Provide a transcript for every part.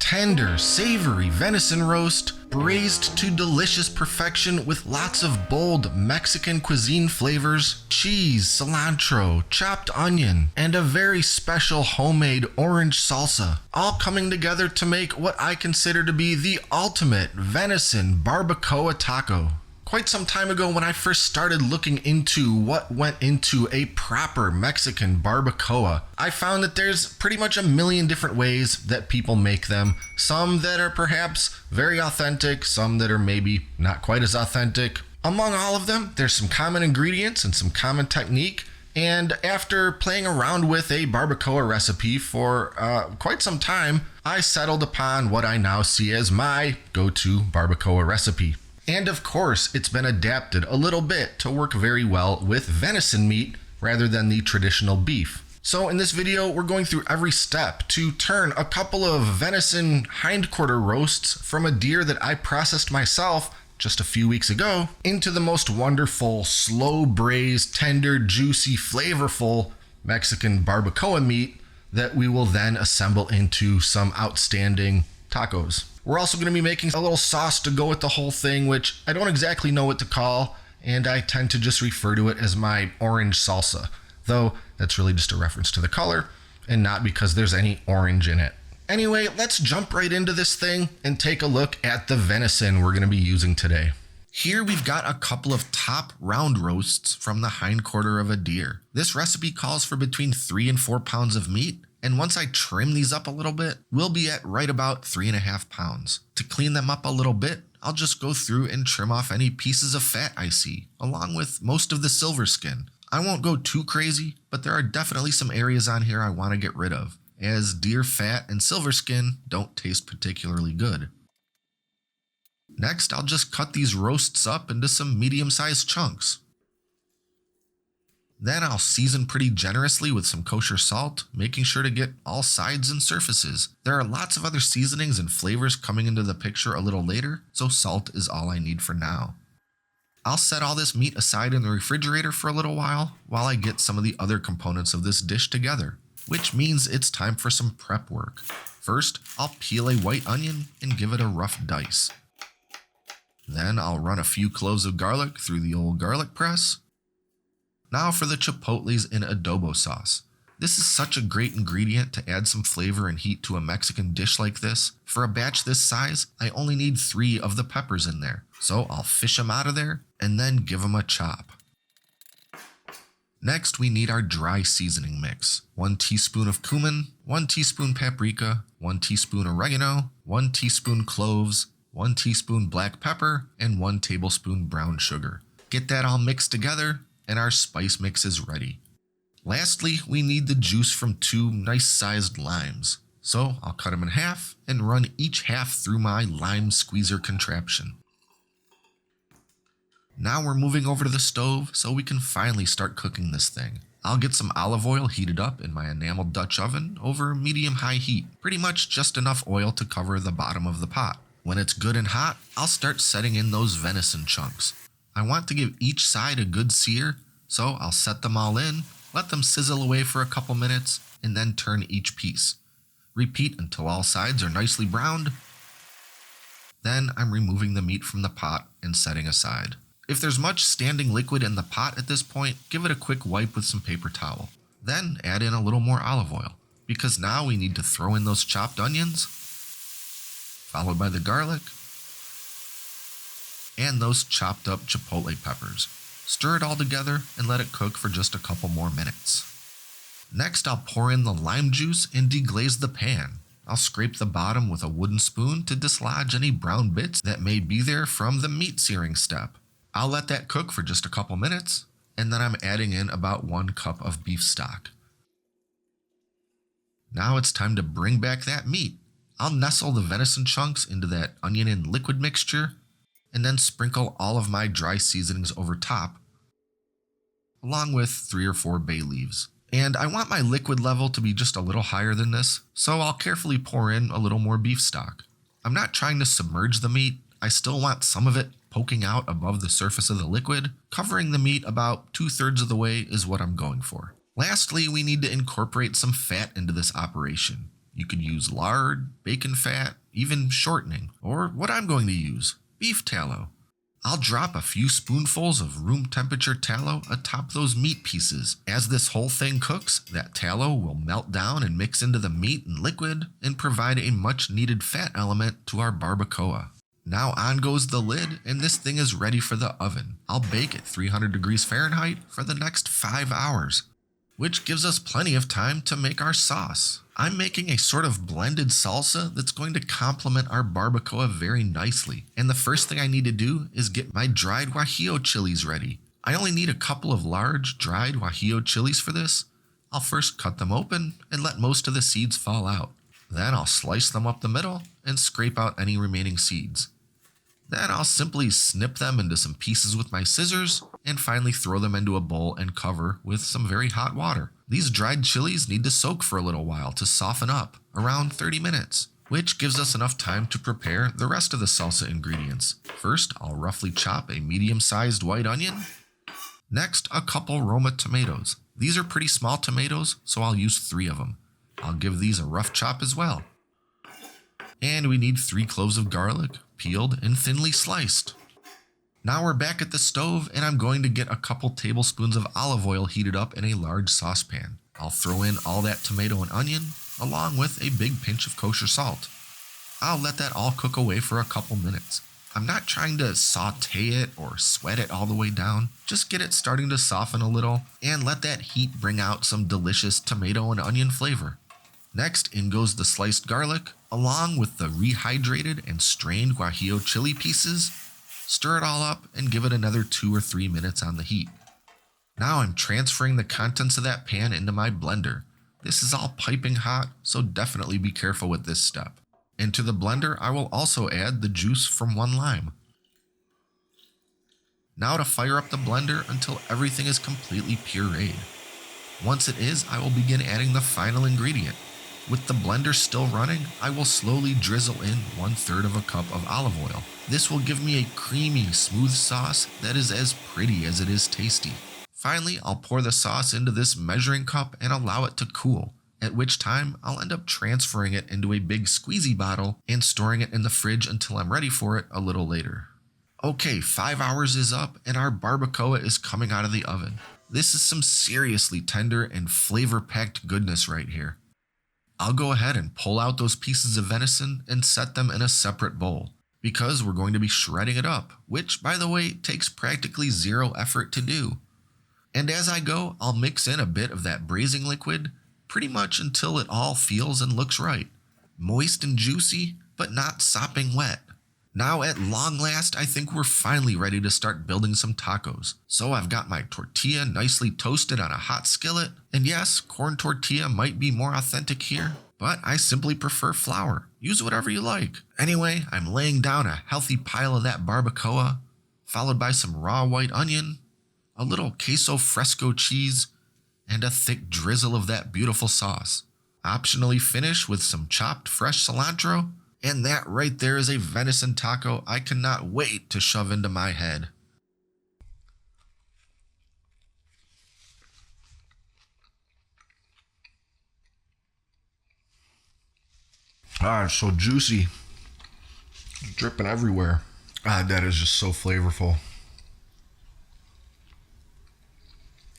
tender, savory venison roast, braised to delicious perfection with lots of bold Mexican cuisine flavors, cheese, cilantro, chopped onion, and a very special homemade orange salsa, all coming together to make what I consider to be the ultimate venison barbacoa taco. Quite some time ago, when I first started looking into what went into a proper Mexican barbacoa, I found that there's pretty much a million different ways that people make them. Some that are perhaps very authentic, some that are maybe not quite as authentic. Among all of them, there's some common ingredients and some common technique. And after playing around with a barbacoa recipe for quite some time, I settled upon what I now see as my go-to barbacoa recipe. And of course, it's been adapted a little bit to work very well with venison meat rather than the traditional beef. So in this video, we're going through every step to turn a couple of venison hindquarter roasts from a deer that I processed myself just a few weeks ago into the most wonderful, slow braised, tender, juicy, flavorful Mexican barbacoa meat that we will then assemble into some outstanding tacos. We're also going to be making a little sauce to go with the whole thing, which I don't exactly know what to call, and I tend to just refer to it as my orange salsa, though that's really just a reference to the color and not because there's any orange in it. Anyway, let's jump right into this thing and take a look at the venison we're going to be using today. Here we've got a couple of top round roasts from the hindquarter of a deer. This recipe calls for between 3 and 4 pounds of meat, and once I trim these up a little bit, we'll be at right about 3.5 pounds. To clean them up a little bit, I'll just go through and trim off any pieces of fat I see, along with most of the silver skin. I won't go too crazy, but there are definitely some areas on here I want to get rid of, as deer fat and silver skin don't taste particularly good. Next, I'll just cut these roasts up into some medium-sized chunks. Then I'll season pretty generously with some kosher salt, making sure to get all sides and surfaces. There are lots of other seasonings and flavors coming into the picture a little later, so salt is all I need for now. I'll set all this meat aside in the refrigerator for a little while I get some of the other components of this dish together, which means it's time for some prep work. First, I'll peel a white onion and give it a rough dice. Then I'll run a few cloves of garlic through the old garlic press. Now for the chipotles in adobo sauce. This is such a great ingredient to add some flavor and heat to a Mexican dish like this. For a batch this size, I only need 3 of the peppers in there, so I'll fish them out of there and then give them a chop. Next, we need our dry seasoning mix. 1 teaspoon of cumin, 1 teaspoon paprika, 1 teaspoon oregano, 1 teaspoon cloves, 1 teaspoon black pepper, and 1 tablespoon brown sugar. Get that all mixed together, and our spice mix is ready. Lastly, we need the juice from 2 nice-sized limes. So I'll cut them in half and run each half through my lime squeezer contraption. Now we're moving over to the stove so we can finally start cooking this thing. I'll get some olive oil heated up in my Enamel Dutch oven over medium-high heat, pretty much just enough oil to cover the bottom of the pot. When it's good and hot, I'll start setting in those venison chunks. I want to give each side a good sear, so I'll set them all in, let them sizzle away for a couple minutes, and then turn each piece. Repeat until all sides are nicely browned. Then I'm removing the meat from the pot and setting aside. If there's much standing liquid in the pot at this point, give it a quick wipe with some paper towel. Then add in a little more olive oil, because now we need to throw in those chopped onions, followed by the garlic, and those chopped up chipotle peppers. Stir it all together and let it cook for just a couple more minutes. Next, I'll pour in the lime juice and deglaze the pan. I'll scrape the bottom with a wooden spoon to dislodge any brown bits that may be there from the meat searing step. I'll let that cook for just a couple minutes, and then I'm adding in about 1 cup of beef stock. Now it's time to bring back that meat. I'll nestle the venison chunks into that onion and liquid mixture, and then sprinkle all of my dry seasonings over top, along with 3 or 4 bay leaves. And I want my liquid level to be just a little higher than this, so I'll carefully pour in a little more beef stock. I'm not trying to submerge the meat, I still want some of it poking out above the surface of the liquid. Covering the meat about 2/3 of the way is what I'm going for. Lastly, we need to incorporate some fat into this operation. You could use lard, bacon fat, even shortening, or what I'm going to use, beef tallow. I'll drop a few spoonfuls of room temperature tallow atop those meat pieces. As this whole thing cooks, that tallow will melt down and mix into the meat and liquid and provide a much needed fat element to our barbacoa. Now on goes the lid and this thing is ready for the oven. I'll bake at 300 degrees Fahrenheit for the next 5 hours, which gives us plenty of time to make our sauce. I'm making a sort of blended salsa that's going to complement our barbacoa very nicely. And the first thing I need to do is get my dried Guajillo chilies ready. I only need a couple of large dried Guajillo chilies for this. I'll first cut them open and let most of the seeds fall out. Then I'll slice them up the middle and scrape out any remaining seeds. Then I'll simply snip them into some pieces with my scissors and finally throw them into a bowl and cover with some very hot water. These dried chilies need to soak for a little while to soften up, around 30 minutes, which gives us enough time to prepare the rest of the salsa ingredients. First, I'll roughly chop a medium-sized white onion. Next, a couple Roma tomatoes. These are pretty small tomatoes, so I'll use 3 of them. I'll give these a rough chop as well. And we need 3 cloves of garlic, peeled and thinly sliced. Now we're back at the stove and I'm going to get a couple tablespoons of olive oil heated up in a large saucepan. I'll throw in all that tomato and onion, along with a big pinch of kosher salt. I'll let that all cook away for a couple minutes. I'm not trying to saute it or sweat it all the way down. Just get it starting to soften a little and let that heat bring out some delicious tomato and onion flavor. Next, in goes the sliced garlic, along with the rehydrated and strained Guajillo chili pieces. Stir it all up and give it another 2 or 3 minutes on the heat. Now I'm transferring the contents of that pan into my blender. This is all piping hot, so definitely be careful with this step. Into the blender, I will also add the juice from 1 lime. Now to fire up the blender until everything is completely pureed. Once it is, I will begin adding the final ingredient. With the blender still running, I will slowly drizzle in 1/3 of a cup of olive oil. This will give me a creamy, smooth sauce that is as pretty as it is tasty. Finally, I'll pour the sauce into this measuring cup and allow it to cool, at which time I'll end up transferring it into a big squeezy bottle and storing it in the fridge until I'm ready for it a little later. Okay, 5 hours is up and our barbacoa is coming out of the oven. This is some seriously tender and flavor-packed goodness right here. I'll go ahead and pull out those pieces of venison and set them in a separate bowl, because we're going to be shredding it up, which, by the way, takes practically 0 effort to do. And as I go, I'll mix in a bit of that braising liquid, pretty much until it all feels and looks right. Moist and juicy, but not sopping wet. Now at long last, I think we're finally ready to start building some tacos. So I've got my tortilla nicely toasted on a hot skillet. And yes, corn tortilla might be more authentic here, but I simply prefer flour. Use whatever you like. Anyway, I'm laying down a healthy pile of that barbacoa, followed by some raw white onion, a little queso fresco cheese, and a thick drizzle of that beautiful sauce. Optionally finish with some chopped fresh cilantro. And that right there is a venison taco I cannot wait to shove into my head. Ah, it's so juicy. Dripping everywhere. Ah, that is just so flavorful.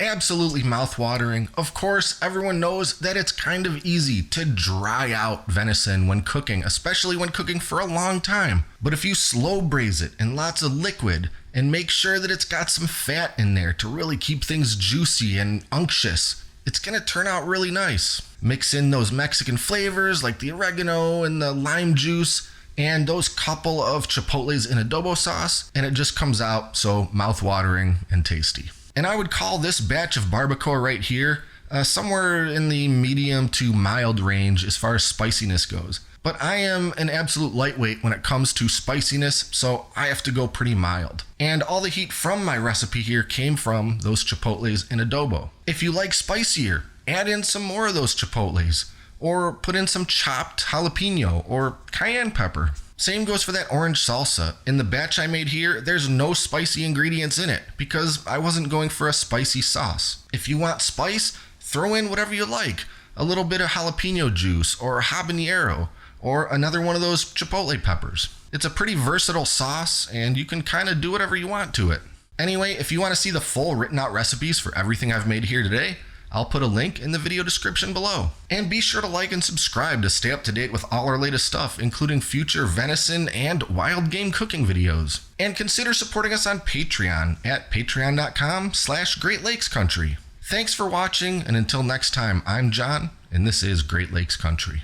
Absolutely mouth-watering. Of course, everyone knows that it's kind of easy to dry out venison when cooking, especially when cooking for a long time. But if you slow braise it in lots of liquid and make sure that it's got some fat in there to really keep things juicy and unctuous, it's gonna turn out really nice. Mix in those Mexican flavors like the oregano and the lime juice and those couple of chipotles in adobo sauce, and it just comes out so mouth-watering and tasty. And I would call this batch of barbacoa right here somewhere in the medium to mild range as far as spiciness goes. But I am an absolute lightweight when it comes to spiciness, so I have to go pretty mild. And all the heat from my recipe here came from those chipotles in adobo. If you like spicier, add in some more of those chipotles, or put in some chopped jalapeno or cayenne pepper. Same goes for that orange salsa. In the batch I made here, there's no spicy ingredients in it because I wasn't going for a spicy sauce. If you want spice, throw in whatever you like. a little bit of jalapeno juice or habanero, or another one of those chipotle peppers. It's a pretty versatile sauce, and you can kind of do whatever you want to it. Anyway, if you want to see the full written out recipes for everything I've made here today, I'll put a link in the video description below. And be sure to like and subscribe to stay up to date with all our latest stuff, including future venison and wild game cooking videos. And consider supporting us on Patreon at patreon.com/Great Lakes Country. Thanks for watching, and until next time, I'm John, and this is Great Lakes Country.